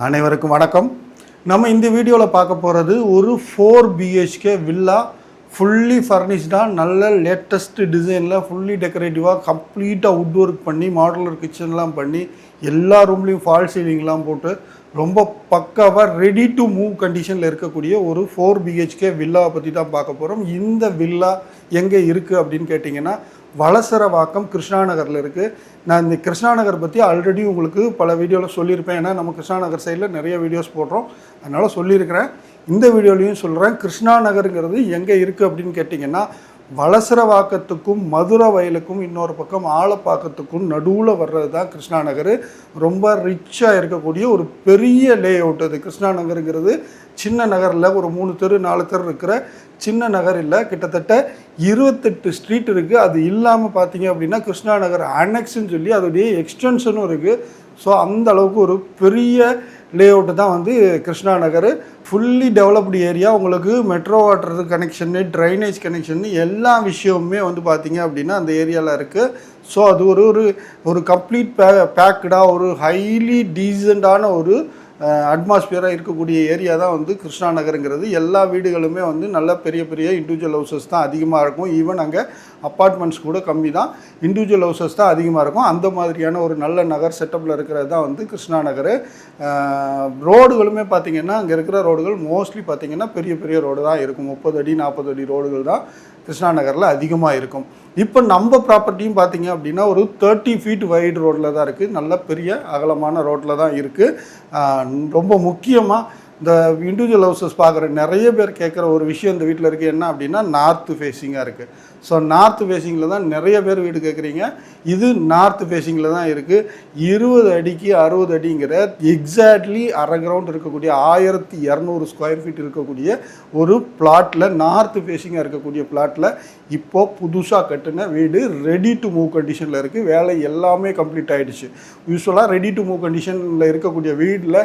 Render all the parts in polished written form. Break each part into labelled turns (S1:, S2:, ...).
S1: அனைவருக்கும் வணக்கம். நம்ம இந்த வீடியோவில் பார்க்க போகிறது ஒரு 4 BHK வில்லா, ஃபுல்லி ஃபர்னிஷ்டாக, நல்ல லேட்டஸ்ட் டிசைனில், ஃபுல்லி டெக்கரேட்டிவாக, கம்ப்ளீட்டாக வுட் ஒர்க் பண்ணி, மாடுலர் கிச்சன்லாம் பண்ணி, எல்லா ரூம்லேயும் ஃபால் சீலிங்லாம் போட்டு ரொம்ப பக்காவாக ரெடி டு மூவ் கண்டிஷனில் இருக்கக்கூடிய ஒரு 4 BHK வில்லாவை பற்றி தான் பார்க்க போகிறோம். இந்த வில்லா எங்கே இருக்குது அப்படின்னு கேட்டிங்கன்னா, வளசரவாக்கம் கிருஷ்ணா நகரில் இருக்குது. நான் இந்த கிருஷ்ணா நகர் பற்றி ஆல்ரெடி உங்களுக்கு பல வீடியோவில் சொல்லியிருப்பேன். ஏன்னா நம்ம கிருஷ்ணா நகர் சைடில் நிறைய வீடியோஸ் போடுறோம், அதனால் சொல்லியிருக்கிறேன். இந்த வீடியோலையும் சொல்கிறேன். கிருஷ்ணா நகருங்கிறது எங்கே இருக்குது அப்படின்னு கேட்டிங்கன்னா, வளசரவாக்கத்துக்கும் மதுரை வயலுக்கும் இன்னொரு பக்கம் ஆலப்பாக்கத்துக்கும் நடுவில் வர்றது தான் கிருஷ்ணா நகர். ரொம்ப ரிச்சாக இருக்கக்கூடிய ஒரு பெரிய லே அவுட் அது. கிருஷ்ணா நகருங்கிறது சின்ன நகரில் ஒரு 3 தெரு 4 தெரு இருக்கிற சின்ன நகர் இல்லை, கிட்டத்தட்ட 28 ஸ்ட்ரீட் இருக்குது. அது இல்லாமல் பார்த்தீங்க அப்படின்னா கிருஷ்ணா நகர் அனெக்ஸ்ன்னு சொல்லி அதோடைய எக்ஸ்டென்ஷனும் இருக்குது. ஸோ அந்த அளவுக்கு ஒரு பெரிய லே அவுட்டு தான் வந்து Krishna Nagar. Fully developed area. உங்களுக்கு metro water connection, drainage connection, எல்லா விஷயமுமே வந்து பார்த்திங்க அப்படின்னா அந்த ஏரியாவில் இருக்குது. ஸோ அது ஒரு கம்ப்ளீட் பேக்கடாக ஒரு ஹைலி டீசெண்டான ஒரு அட்மாஸ்பியராக இருக்கக்கூடிய ஏரியா தான் வந்து கிருஷ்ணா நகருங்கிறது. எல்லா வீடுகளுமே வந்து நல்ல பெரிய பெரிய இண்டிவிஜுவல் ஹவுசஸ் தான் அதிகமாக இருக்கும். ஈவன் அங்கே அப்பார்ட்மெண்ட்ஸ் கூட கம்மி தான், இண்டிவிஜுவல் ஹவுசஸ் தான் அதிகமாக இருக்கும். அந்த மாதிரியான ஒரு நல்ல நகர் செட்டப்பில் இருக்கிறது தான் வந்து கிருஷ்ணா நகர். ரோடுகளுமே பார்த்திங்கன்னா அங்கே இருக்கிற ரோடுகள் மோஸ்ட்லி பார்த்திங்கன்னா பெரிய பெரிய ரோடு தான் இருக்கும். 30 அடி 40 அடி ரோடுகள் தான் கிருஷ்ணா நகரில் அதிகமாக இருக்கும். இப்போ நம்ம ப்ராப்பர்ட்டியும் பார்த்திங்க அப்படின்னா ஒரு 30 ஃபீட் வைடு ரோட்டில் தான் இருக்குது. நல்ல பெரிய அகலமான ரோட்டில் தான் இருக்குது. ரொம்ப முக்கியமாக இந்த இண்டிவிஜுவல் ஹவுசஸ் பார்க்குற நிறைய பேர் கேட்குற ஒரு விஷயம் இந்த வீட்டில் இருக்குது என்ன அப்படின்னா, நார்த்து ஃபேஸிங்காக இருக்குது. ஸோ நார்த்து ஃபேஸிங்கில் தான் நிறைய பேர் வீடு கேட்குறீங்க. இது நார்த்து ஃபேஸிங்கில் தான் இருக்குது. 20 அடிக்கு 60 அடிங்கிற எக்ஸாக்ட்லி அரை கிரவுண்ட் இருக்கக்கூடிய 1200 ஸ்கொயர் ஃபீட் இருக்கக்கூடிய ஒரு பிளாட்டில், நார்த்து ஃபேஸிங்காக இருக்கக்கூடிய பிளாட்டில் இப்போது புதுசாக கட்டின வீடு ரெடி டு மூவ் கண்டிஷனில் இருக்குது. வேலை எல்லாமே கம்ப்ளீட் ஆகிடுச்சு. யூஸ்வலாக ரெடி டு மூவ் கண்டிஷனில் இருக்கக்கூடிய வீட்டில்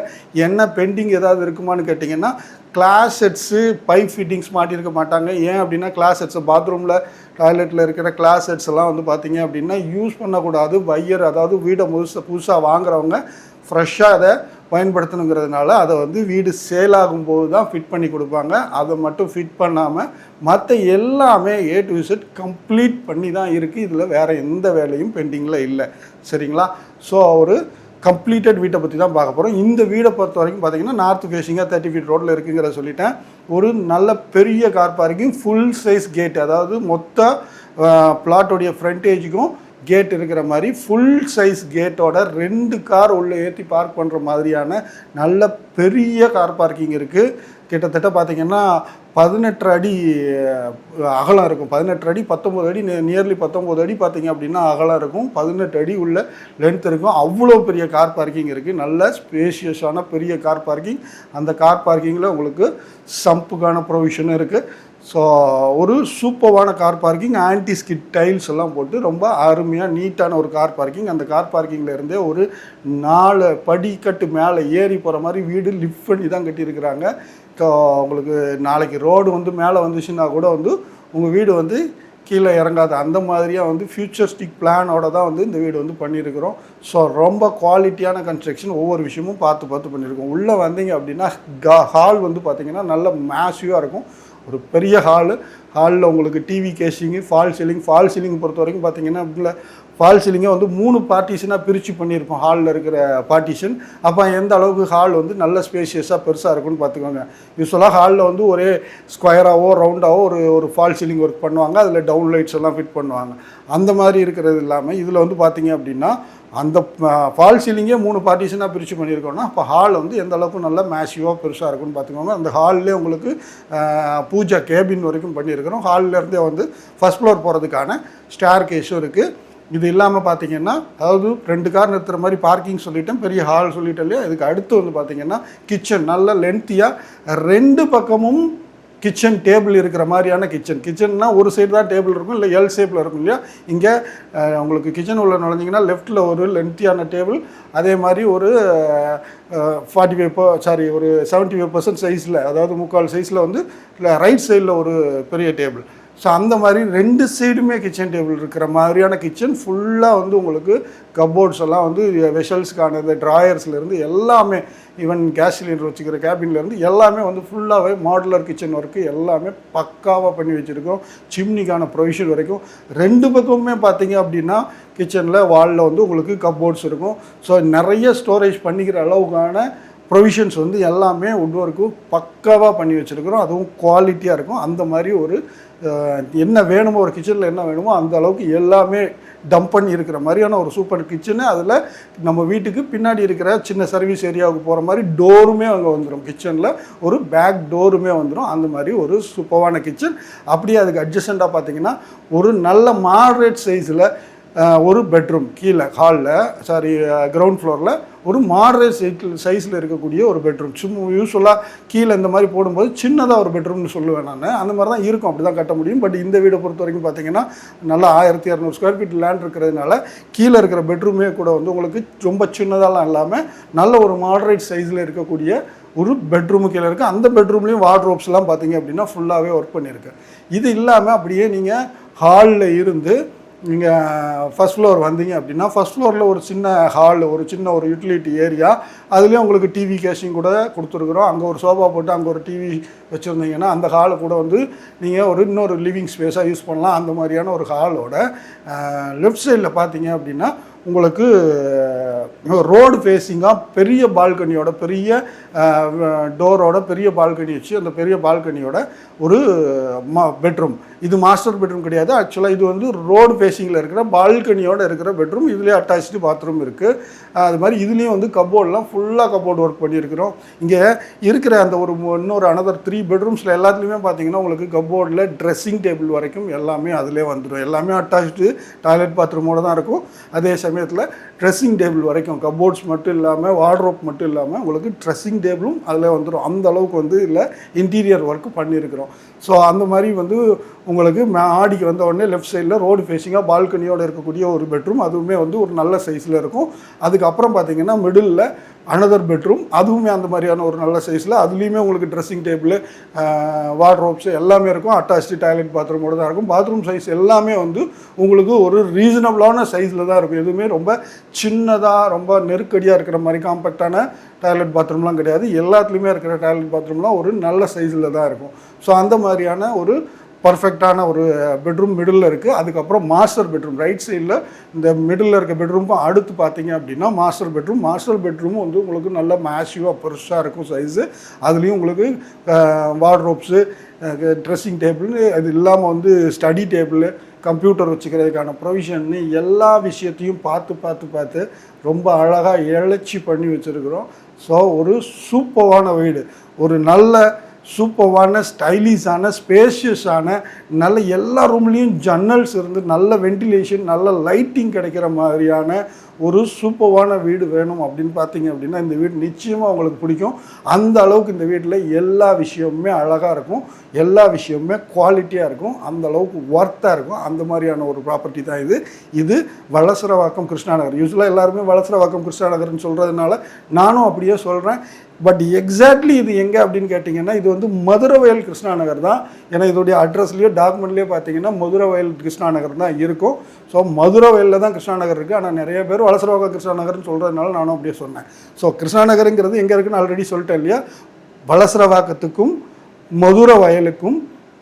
S1: என்ன பெண்டிங் ஏதாவது இருக்குமான்னு கேட்டிங்கன்னா, கிளாஸ் செட்ஸு பைப் ஃபிட்டிங்ஸ் மாட்டியிருக்க மாட்டாங்க. ஏன் அப்படின்னா கிளாஸ் செட்ஸை பாத்ரூமில் டாய்லெட்டில் இருக்கிற கிளாஸ் செட்ஸ் எல்லாம் வந்து பார்த்திங்க அப்படின்னா யூஸ் பண்ணக்கூடாது. பையர், அதாவது வீடை புதுசாக வாங்குறவங்க ஃப்ரெஷ்ஷாக அதை பயன்படுத்தணுங்கிறதுனால அதை வந்து வீடு சேல் ஆகும்போது தான் ஃபிட் பண்ணி கொடுப்பாங்க. அதை மட்டும் ஃபிட் பண்ணாமல் மற்ற எல்லாமே A to Z கம்ப்ளீட் பண்ணி தான் இருக்குது. இதில் வேறு எந்த வேலையும் பெண்டிங்கில் இல்லை. சரிங்களா? ஸோ ஒரு கம்ப்ளீட்டட் வீட்டை பற்றி தான் பார்க்க போகிறோம். இந்த வீடை பொறுத்த வரைக்கும் பார்த்திங்கன்னா நார்த் ஃபேஸிங்காக 30 ஃபீட் ரோட்டில் இருக்குங்கிறத சொல்லிட்டேன். ஒரு நல்ல பெரிய car parking, full size gate, அதாவது மொத்த பிளாட்டோடைய ஃப்ரண்டேஜுக்கும் கேட் இருக்கிற மாதிரி ஃபுல் சைஸ் கேட்டோட 2 கார் உள்ளே ஏற்றி பார்க் பண்ணுற மாதிரியான நல்ல பெரிய கார் பார்க்கிங் இருக்குது. கிட்டத்தட்ட பார்த்திங்கன்னா 18 அடி அகலம் இருக்கும். 18 அடி 19 அடி, நியர்லி 19 அடி பார்த்திங்க அப்படின்னா அகலம் இருக்கும். 18 அடி உள்ள லென்த் இருக்கும். அவ்வளோ பெரிய கார் பார்க்கிங் இருக்குது. நல்ல ஸ்பேஷியஸான பெரிய கார் பார்க்கிங். அந்த கார் பார்க்கிங்கில் உங்களுக்கு சம்புக்கான ப்ரொவிஷனும் இருக்குது. ஸோ ஒரு சூப்பரான car parking, anti skid tiles எல்லாம் போட்டு ரொம்ப அருமையாக நீட்டான ஒரு கார் பார்க்கிங். அந்த கார் பார்க்கிங்கில் இருந்தே ஒரு 4 படிக்கட்டு மேலே ஏறி போகிற மாதிரி வீடு லிஃப்ட் பண்ணி தான் கட்டியிருக்கிறாங்க. ஸோ உங்களுக்கு நாளைக்கு ரோடு வந்து மேலே வந்துச்சுன்னா கூட வந்து உங்கள் வீடு வந்து கீழே இறங்காது. அந்த மாதிரியாக வந்து ஃபியூச்சரிஸ்டிக் பிளானோட தான் வந்து இந்த வீடு வந்து பண்ணியிருக்கிறோம். ஸோ ரொம்ப குவாலிட்டியான கன்ஸ்ட்ரக்ஷன், ஒவ்வொரு விஷயமும் பார்த்து பண்ணியிருக்கோம். உள்ளே வந்தீங்க அப்படின்னா ஹால் வந்து பார்த்திங்கன்னா நல்ல மேசிவாக இருக்கும். ஒரு பெரிய ஹாலில் உங்களுக்கு டிவி கேஷிங்கு, ஃபால் சீலிங் பொறுத்த வரைக்கும் பார்த்திங்கன்னா இல்லை, ஃபால் சீலிங்கை வந்து 3 பார்ட்டிஷனாக பிரித்து பண்ணியிருப்போம் ஹாலில் இருக்கிற பார்ட்டிஷன். அப்போ எந்த அளவுக்கு ஹால் வந்து நல்ல ஸ்பேஷியஸாக பெருசாக இருக்குன்னு பார்த்துக்கோங்க. யூஸ்வலாக ஹாலில் வந்து ஒரே ஸ்கொயராகவோ ரவுண்டாகவோ ஒரு ஃபால் சீலிங் ஒர்க் பண்ணுவாங்க. அதில் டவுன் லைட்ஸ் எல்லாம் ஃபிட் பண்ணுவாங்க. அந்த மாதிரி இருக்கிறது இல்லாமல் இதில் வந்து பார்த்திங்க அப்படின்னா அந்த ஃபால் சீலிங்கே 3 பார்ட்டிஷனாக பிரித்து பண்ணியிருக்கோன்னா அப்போ ஹால் வந்து எந்த அளவுக்கு நல்லா மேசிவாக பெருசாக இருக்குன்னு பார்த்துக்கோங்க. அந்த ஹால்லே உங்களுக்கு பூஜா கேபின் வரைக்கும் பண்ணியிருக்கிறோம். ஹால்லேருந்தே வந்து ஃபஸ்ட் ஃப்ளோர் போகிறதுக்கான ஸ்டேர் கேஸும் இருக்குது. இது இல்லாமல் பார்த்திங்கன்னா, அதாவது 2 கார் நிறுத்துகிற மாதிரி பார்க்கிங் சொல்லிட்டேன், பெரிய ஹால் சொல்லிட்டேன் இல்லையா. இதுக்கு அடுத்து வந்து பார்த்திங்கன்னா கிச்சன் நல்ல லென்த்தியாக 2 பக்கமும் கிச்சன் டேபிள் இருக்கிற மாதிரியான கிச்சன்னா ஒரு சைடு தான் டேபிள் இருக்கும், இல்லை எல் ஷேப்பில் இருக்கும் இல்லையா. இங்கே உங்களுக்கு கிச்சன் உள்ள நுழைஞ்சிங்கன்னா லெஃப்ட்டில் ஒரு லென்த்தியான டேபிள், அதே மாதிரி ஒரு 75% சைஸில், அதாவது 3/4 சைஸில் வந்து ரைட் சைடில் ஒரு பெரிய டேபிள். ஸோ அந்த மாதிரி 2 சைடுமே கிச்சன் டேபிள் இருக்கிற மாதிரியான கிச்சன் ஃபுல்லாக வந்து உங்களுக்கு கப்போர்ட்ஸ் எல்லாம் வந்து வெஷல்ஸ்க்கானது ட்ராயர்ஸ்லேருந்து எல்லாமே ஈவன் கேஸ் சிலிண்டர் வச்சுக்கிற கேபின்லேருந்து எல்லாமே வந்து ஃபுல்லாகவே மாடுலர் கிச்சன் ஒர்க்கு எல்லாமே பக்காவாக பண்ணி வச்சுருக்கோம். சிம்னிக்கான ப்ரொவிஷன் வரைக்கும் 2 பக்கமுமே பார்த்தீங்க அப்படின்னா கிச்சனில் வாலில் வந்து உங்களுக்கு கப்போர்ட்ஸ் இருக்கும். ஸோ நிறைய ஸ்டோரேஜ் பண்ணிக்கிற அளவுக்கான ப்ரொவிஷன்ஸ் வந்து எல்லாமே வுட் ஒர்க்கும் பக்காவாக பண்ணி வச்சுருக்கிறோம். அதுவும் குவாலிட்டியாக இருக்கும். அந்த மாதிரி ஒரு என்ன வேணுமோ ஒரு கிச்சனில் என்ன வேணுமோ அந்த அளவுக்கு எல்லாமே டம்ப் பண்ணி இருக்கிற மாதிரியான ஒரு சூப்பர் கிச்சனு. அதில் நம்ம வீட்டுக்கு பின்னாடி இருக்கிற சின்ன சர்வீஸ் ஏரியாவுக்கு போகிற மாதிரி டோருமே அங்கே வந்துடும். கிச்சனில் ஒரு பேக் டோருமே வந்துடும். அந்த மாதிரி ஒரு சூப்பரான கிச்சன். அப்படியே அதுக்கு அட்ஜஸ்டண்ட்டாக பார்த்தீங்கன்னா ஒரு நல்ல மாடரேட் சைஸில் ஒரு பெட்ரூம் கீழே கிரவுண்ட் ஃப்ளோரில் ஒரு மாடரேட் சைஸில் இருக்கக்கூடிய ஒரு பெட்ரூம். சும்மா யூஸ்வலாக கீழே இந்த மாதிரி போடும்போது சின்னதாக ஒரு பெட்ரூம்னு சொல்லுவேன் நான். அந்த மாதிரி தான் இருக்கும், அப்படி தான் கட்ட முடியும். பட் இந்த வீடை பொறுத்த வரைக்கும் பார்த்தீங்கன்னா நல்லா 1200 ஸ்கொயர் ஃபீட் லேண்ட் இருக்கிறதுனால கீழே இருக்கிற பெட்ரூமே கூட வந்து உங்களுக்கு ரொம்ப சின்னதாலாம் இல்லாமல் நல்ல ஒரு மாடரேட் சைஸில் இருக்கக்கூடிய ஒரு பெட்ரூமு கீழே இருக்குது. அந்த பெட்ரூம்லேயும் வார்ட்ரோப்ஸ்லாம் பார்த்தீங்க அப்படின்னா ஃபுல்லாகவே ஒர்க் பண்ணியிருக்கு. இது இல்லாமல் அப்படியே நீங்கள் ஹாலில் இருந்து நீங்கள் ஃபஸ்ட் ஃப்ளோர் வந்தீங்க அப்படின்னா ஃபஸ்ட் ஃப்ளோரில் ஒரு சின்ன ஹால், ஒரு சின்ன ஒரு யூட்டிலிட்டி ஏரியா, அதுலேயும் உங்களுக்கு டிவி கேஷிங் கூட கொடுத்துருக்குறோம். அங்கே ஒரு சோஃபா போட்டு அங்கே ஒரு டிவி வச்சுருந்தீங்கன்னா அந்த ஹாலை கூட வந்து நீங்கள் இன்னொரு லிவிங் ஸ்பேஸாக யூஸ் பண்ணலாம். அந்த மாதிரியான ஒரு ஹாலோட லெஃப்ட் சைடில் பார்த்தீங்க அப்படின்னா உங்களுக்கு ரோடு ஃபேஸிங்காக பெரிய பால்கனியோட பெரிய டோரோட பெரிய பால்கனி வச்சு அந்த பெரிய பால்கனியோட ஒரு பெட்ரூம். இது மாஸ்டர் பெட்ரூம் கிடையாது. ஆக்சுவலாக இது வந்து ரோடு ஃபேஸிங்கில் இருக்கிற பால்கனியோடு இருக்கிற பெட்ரூம். இதுலேயே அட்டாச்சு பாத்ரூம் இருக்குது. அது மாதிரி இதுலேயும் வந்து கப்போர்டெலாம் ஃபுல்லாக கப்போர்டு ஒர்க் பண்ணியிருக்கிறோம். இங்கே இருக்கிற அந்த இன்னொரு அனதர் 3 பெட்ரூம்ஸில் எல்லாத்துலேயுமே பார்த்தீங்கன்னா உங்களுக்கு கப்போர்டில் ட்ரெஸ்ஸிங் டேபிள் வரைக்கும் எல்லாமே அதிலே வந்துடும். எல்லாமே அட்டாச்சு டாய்லெட் பாத்ரூமோடு தான் இருக்கும். அதே சமயத்தில் ட்ரெஸ்ஸிங் டேபிள் வரைக்கும் கப்போர்ட்ஸ் மட்டும் இல்லாமல் வார்ட்ரோப் மட்டும் இல்லாமல் உங்களுக்கு ட்ரெஸ்ஸிங் டேபிளும் அதில் வந்துடும். அந்த அளவுக்கு வந்து இல்லை இன்டீரியர் ஒர்க்கு பண்ணியிருக்கிறோம். ஸோ அந்த மாதிரி வந்து உங்களுக்கு ஆடிக்கு வந்த உடனே லெஃப்ட் சைடில் ரோடு ஃபேஸிங்காக பால்கனியோடு இருக்கக்கூடிய ஒரு பெட்ரூம், அதுவுமே வந்து ஒரு நல்ல சைஸில் இருக்கும். அதுக்கப்புறம் பார்த்தீங்கன்னா மிடில் அனதர் பெட்ரூம், அதுவுமே அந்த மாதிரியான ஒரு நல்ல சைஸில், அதுலேயுமே உங்களுக்கு ட்ரெஸ்ஸிங் டேபிள் வார்ட்ரோப்ஸ் எல்லாமே இருக்கும். அட்டாச்சு டாய்லெட் பாத்ரூமோடு தான் இருக்கும். பாத்ரூம் சைஸ் எல்லாமே வந்து உங்களுக்கு ஒரு ரீசனபிளான சைஸில் தான் இருக்கும். எதுவுமே ரொம்ப சின்னதாக ரொம்ப நெருக்கடியாக இருக்கிற மாதிரி காம்பேக்டான டாய்லெட் பாத்ரூம்லாம் கிடையாது. எல்லாத்துலேயுமே இருக்கிற டாய்லெட் பாத்ரூம்லாம் ஒரு நல்ல சைஸில் தான் இருக்கும். ஸோ அந்த மாதிரியான ஒரு பர்ஃபெக்டான ஒரு பெட்ரூம் மிடில் இருக்குது. அதுக்கப்புறம் மாஸ்டர் பெட்ரூம் ரைட் சைடில் இந்த மிடில் இருக்க பெட்ரூமும் அடுத்து பார்த்தீங்க அப்படின்னா மாஸ்டர் பெட்ரூமும் வந்து உங்களுக்கு நல்ல மேசிவாக பெருசாக இருக்கும் சைஸு. அதுலேயும் உங்களுக்கு வார்ட்ரோப்ஸு, ட்ரெஸ்ஸிங் டேபிள், அது இல்லாமல் வந்து ஸ்டடி டேபிள், கம்ப்யூட்டர் வச்சுக்கிறதுக்கான ப்ரொவிஷன்னு எல்லா விஷயத்தையும் பார்த்து ரொம்ப அழகாக இழைச்சி பண்ணி வச்சுருக்குறோம். ஸோ ஒரு சூப்பரான வீடு, ஒரு நல்ல சூப்பரான ஸ்டைலிஷான ஸ்பேஷியஸான நல்ல எல்லா ரூம்லேயும் ஜன்னல்ஸ் இருந்து நல்ல வென்டிலேஷன் நல்ல லைட்டிங் கிடைக்கிற மாதிரியான ஒரு சூப்பரான வீடு வேணும் அப்படின்னு பார்த்தீங்க அப்படின்னா இந்த வீடு நிச்சயமாக உங்களுக்கு பிடிக்கும். அந்த அளவுக்கு இந்த வீட்டில் எல்லா விஷயமுமே அழகாக இருக்கும், எல்லா விஷயமுமே குவாலிட்டியாக இருக்கும், அந்த அளவுக்கு ஒர்த்தாக இருக்கும். அந்த மாதிரியான ஒரு ப்ராப்பர்ட்டி தான் இது வளசரவாக்கம் கிருஷ்ணாநகர். யூஸ்வலாக எல்லாருமே வளசரவாக்கம் கிருஷ்ணாநகர்னு சொல்கிறதுனால நானும் அப்படியே சொல்கிறேன். பட் எக்ஸாக்ட்லி இது எங்கே அப்படின்னு கேட்டிங்கன்னா இது வந்து மதுரவயல் கிருஷ்ணாநகர் தான். ஏன்னா இதோடைய அட்ரஸ்லேயோ டாக்குமெண்ட்லேயோ பார்த்தீங்கன்னா மதுரவயல் கிருஷ்ணாநகர் தான் இருக்கும். ஸோ மதுரவயலில் தான் கிருஷ்ணாநகர் இருக்குது. ஆனால் நிறைய பேர் வளசரவாக்கம் கிருஷ்ணாநகர்னு சொல்கிறதுனால நானும் அப்படியே சொன்னேன். ஸோ கிருஷ்ணாநகருங்கிறது எங்கே இருக்குன்னு ஆல்ரெடி சொல்லிட்டேன் இல்லையா. வளசரவாக்கத்துக்கும் மதுரவயலுக்கும்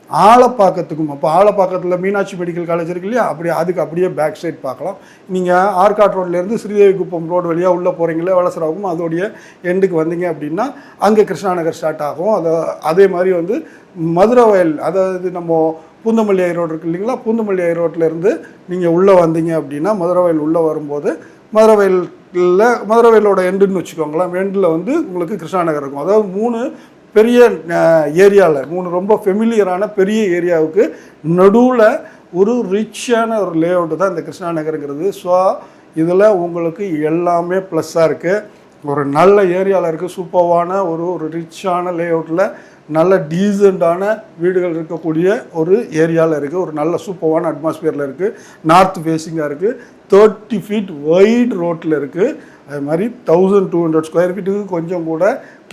S1: ஆலப்பாக்கத்துக்கும், அப்போ ஆலப்பாக்கத்தில் மீனாட்சி மெடிக்கல் காலேஜ் இருக்கு இல்லையா, அதுக்கு அப்படியே பேக் சைட் பார்க்கலாம். நீங்கள் ஆர்காட் ரோட்லேருந்து ஸ்ரீதேவி குப்பம் ரோடு வழியாக உள்ளே போகிறீங்களே வளசரவாக்கம், அதோடைய எண்டுக்கு வந்தீங்க அப்படின்னா அங்கே கிருஷ்ணாநகர் ஸ்டார்ட் ஆகும். அதே மாதிரி வந்து மதுரவயல், அதாவது நம்ம பூந்தமல்லி ஐ ரோடு இருக்குது இல்லைங்களா, பூந்தமல்லி ஐ ரோட்லேருந்து நீங்கள் உள்ளே வந்தீங்க அப்படின்னா மதுரவயல் உள்ளே வரும்போது மதுரவயலோட எண்டுன்னு வச்சுக்கோங்களேன். எண்டில் வந்து உங்களுக்கு கிருஷ்ணாநகர் இருக்கும். அதாவது 3 பெரிய ஏரியாவில் 3 ரொம்ப ஃபெமிலியரான பெரிய ஏரியாவுக்கு நடுவில் ஒரு ரிச்சான ஒரு லே அவுட்டு தான் இந்த கிருஷ்ணாநகருங்கிறது. ஸோ இதில் உங்களுக்கு எல்லாமே ப்ளஸ்ஸாக இருக்குது. ஒரு நல்ல ஏரியாவில் இருக்குது, சூப்பரான ஒரு ரிச்சான லே அவுட்டில் நல்ல டீசெண்டான வீடுகள் இருக்கக்கூடிய ஒரு ஏரியாவில் இருக்குது. ஒரு நல்ல சூப்பரான அட்மாஸ்பியரில் இருக்குது. நார்த் ஃபேஸிங்காக இருக்குது. 30 ஃபீட் வைட் ரோட்டில் இருக்குது. அது மாதிரி 1200 ஸ்கொயர் ஃபீட்டுக்கு கொஞ்சம் கூட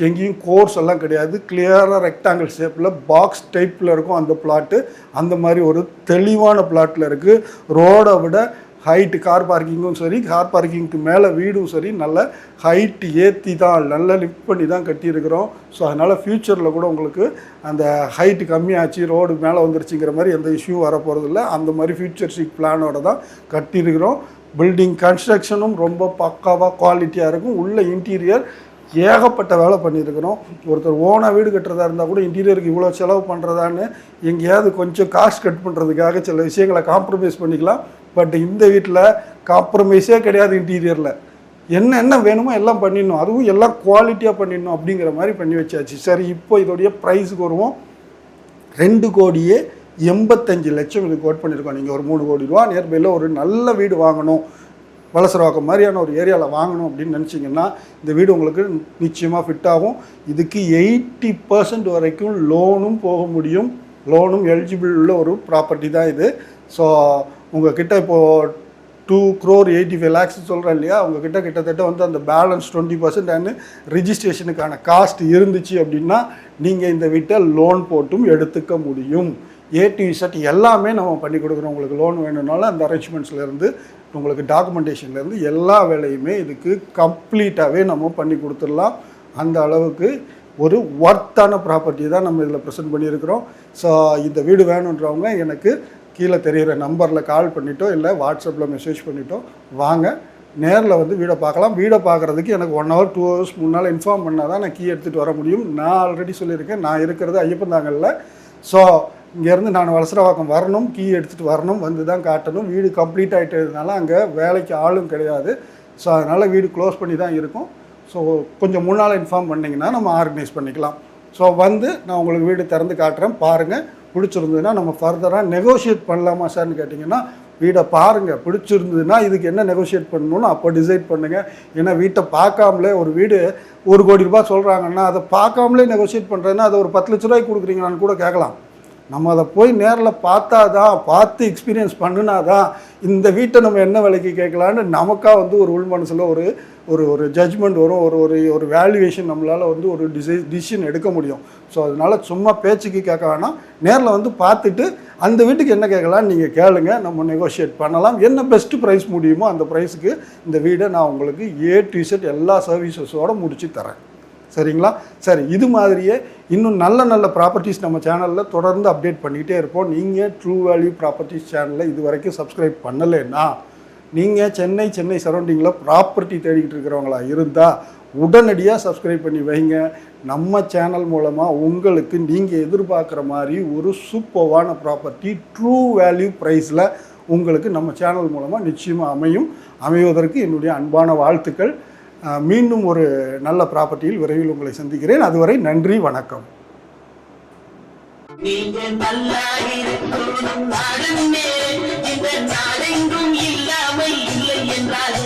S1: எங்கேயும் கோர்ஸ் எல்லாம் கிடையாது. கிளியராக ரெக்டாங்கிள் ஷேப்பில் பாக்ஸ் டைப்பில் இருக்கும் அந்த பிளாட்டு. அந்த மாதிரி ஒரு தெளிவான பிளாட்டில் இருக்குது. ரோடை விட ஹைட்டு கார் பார்க்கிங்கும் சரி, கார் பார்க்கிங்க்கு மேலே வீடும் சரி, நல்ல ஹைட்டு ஏற்றி தான் நல்லா லிஃப்ட் பண்ணி தான் கட்டியிருக்கிறோம். ஸோ அதனால் ஃப்யூச்சரில் கூட உங்களுக்கு அந்த ஹைட்டு கம்மியாச்சு, ரோடு மேலே வந்துருச்சுங்கிற மாதிரி எந்த இஷ்யூ வரப்போகிறதில்ல. அந்த மாதிரி ஃப்யூச்சரிஸ்டிக் பிளானோட தான் கட்டியிருக்கிறோம். பில்டிங் கன்ஸ்ட்ரக்ஷனும் ரொம்ப பக்காவாக குவாலிட்டியாக இருக்கும். உள்ள இன்டீரியர் ஏகப்பட்ட வேலை பண்ணியிருக்கிறோம். ஒருத்தர் ஓனாக வீடு கட்டுறதா இருந்தால் கூட இன்டீரியருக்கு இவ்வளோ செலவு பண்ணுறதான்னு எங்கேயாவது கொஞ்சம் காஸ்ட் கட் பண்ணுறதுக்காக சில விஷயங்களை காம்ப்ரமைஸ் பண்ணிக்கலாம். பட் இந்த வீட்டில் காம்ப்ரமைஸே கிடையாது. இன்டீரியரில் என்ன வேணுமோ எல்லாம் பண்ணிடணும், அதுவும் எல்லாம் குவாலிட்டியாக பண்ணிடணும் அப்படிங்கிற மாதிரி பண்ணி வச்சாச்சு. சரி, இப்போ இதோடைய ப்ரைஸுக்கு வருவோம். 2,85,00,000 இது கோட் பண்ணியிருக்கோம். நீங்கள் ஒரு 3 கோடி ரூபா நியர்பையில் ஒரு நல்ல வீடு வாங்கணும், வலசரவாக்கம் மாதிரியான ஒரு ஏரியாவில் வாங்கணும் அப்படின்னு நினச்சிங்கன்னா இந்த வீடு உங்களுக்கு நிச்சயமாக ஃபிட் ஆகும். இதுக்கு 80% வரைக்கும் லோனும் போக முடியும். லோனும் எலிஜிபிள் உள்ள ஒரு ப்ராப்பர்ட்டி தான் இது. ஸோ உங்கள்கிட்ட இப்போது 2,85,00,000 சொல்கிறேன் இல்லையா, உங்ககிட்ட கிட்டத்தட்ட வந்து அந்த பேலன்ஸ் 20% அண்ட் ரிஜிஸ்ட்ரேஷனுக்கான காஸ்ட் இருந்துச்சு அப்படின்னா நீங்கள் இந்த வீட்டை லோன் போட்டும் எடுத்துக்க முடியும். A to Z எல்லாமே நம்ம பண்ணி கொடுக்குறோம். உங்களுக்கு லோன் வேணும்னாலும் அந்த அரேஞ்ச்மெண்ட்ஸ்லேருந்து உங்களுக்கு டாக்குமெண்டேஷன்லேருந்து எல்லா வேலையுமே இதுக்கு கம்ப்ளீட்டாகவே நம்ம பண்ணி கொடுத்துடலாம். அந்த அளவுக்கு ஒரு ஒர்த்தான ப்ராப்பர்ட்டி தான் நம்ம இதில் ப்ரெசென்ட் பண்ணியிருக்கிறோம். ஸோ இந்த வீடு வேணுன்றவங்க எனக்கு கீழே தெரிகிற நம்பரில் கால் பண்ணிட்டோ இல்லை வாட்ஸ்அப்பில் மெசேஜ் பண்ணிட்டோ வாங்க, நேரில் வந்து வீடை பார்க்கலாம். வீடை பார்க்குறதுக்கு எனக்கு 1 hour 2 hours முன்னால் இன்ஃபார்ம் பண்ணால் தான் நான் கீ எடுத்துகிட்டு வர முடியும். நான் ஆல்ரெடி சொல்லியிருக்கேன், நான் இருக்கிறது ஐயப்பந்தாங்கல்ல. ஸோ இங்கேருந்து நான் வலசரவாக்கம் வரணும், கீ எடுத்துகிட்டு வரணும், வந்து தான் காட்டணும். வீடு கம்ப்ளீட் ஆகிட்டதுனால அங்கே வேலைக்கு ஆளும் கிடையாது. ஸோ அதனால் வீடு க்ளோஸ் பண்ணி தான் இருக்கும். ஸோ கொஞ்சம் முன்னால் இன்ஃபார்ம் பண்ணிங்கன்னா நம்ம ஆர்கனைஸ் பண்ணிக்கலாம். ஸோ வந்து நான் உங்களுக்கு வீடு திறந்து காட்டுறேன், பாருங்கள். பிடிச்சிருந்ததுன்னா நம்ம ஃபர்தராக நெகோஷியேட் பண்ணலாமா சார்னு கேட்டிங்கன்னா வீடை பாருங்கள், பிடிச்சிருந்ததுன்னா இதுக்கு என்ன நெகோஷியேட் பண்ணணும்னு அப்போ டிசைட் பண்ணுங்கள். ஏன்னா வீட்டை பார்க்காமலே ஒரு வீடு 1 கோடி ரூபாய் சொல்கிறாங்கன்னா அதை பார்க்காமலே நெகோஷியேட் பண்ணுறதுன்னா அதை ஒரு 10 லட்ச ரூபாய்க்கு கொடுக்குறீங்களான்னு கூட கேட்கலாம். நம்ம அதை போய் நேரில் பார்த்தா தான், பார்த்து எக்ஸ்பீரியன்ஸ் பண்ணினா தான் இந்த வீட்டை நம்ம என்ன விலைக்கு கேட்கலான்னு நமக்காக வந்து ஒரு உள் மனசில் ஒரு ஒரு ஒரு ஜட்ஜ்மெண்ட் வரும், ஒரு ஒரு ஒரு வேல்யூவேஷன் நம்மளால் வந்து ஒரு டிசிஷன் எடுக்க முடியும். ஸோ அதனால் சும்மா பேச்சுக்கு கேட்க வேணாம், நேரில் வந்து பார்த்துட்டு அந்த வீட்டுக்கு என்ன கேட்கலான்னு நீங்கள் கேளுங்க, நம்ம நெகோஷியேட் பண்ணலாம். என்ன பெஸ்ட்டு ப்ரைஸ் முடியுமோ அந்த ப்ரைஸுக்கு இந்த வீடை நான் உங்களுக்கு A to Z எல்லா சர்வீசஸோடு முடித்து தரேன். சரிங்களா? சரி, இது மாதிரியே இன்னும் நல்ல நல்ல ப்ராப்பர்ட்டிஸ் நம்ம சேனலில் தொடர்ந்து அப்டேட் பண்ணிகிட்டே இருப்போம். நீங்கள் ட்ரூ வேல்யூ ப்ராப்பர்ட்டிஸ் சேனலில் இது வரைக்கும் சப்ஸ்கிரைப் பண்ணலைன்னா நீங்கள் சென்னை சரௌண்டிங்கில் ப்ராப்பர்ட்டி தேடிக்கிட்டு இருக்கிறவங்களா இருந்தால் உடனடியாக சப்ஸ்கிரைப் பண்ணி வைங்க. நம்ம சேனல் மூலமாக உங்களுக்கு நீங்கள் எதிர்பார்க்குற மாதிரி ஒரு சூப்பர்வான ப்ராப்பர்ட்டி ட்ரூ வேல்யூ ப்ரைஸில் உங்களுக்கு நம்ம சேனல் மூலமாக நிச்சயமாக அமைவதற்கு என்னுடைய அன்பான வாழ்த்துக்கள். மீண்டும் ஒரு நல்ல ப்ராப்பர்ட்டியில் விரைவில் உங்களை சந்திக்கிறேன். அதுவரை நன்றி, வணக்கம். நீங்க நல்லா இருக்கணும், நாடெங்கும் இல்லாமல் இல்லை என்றால்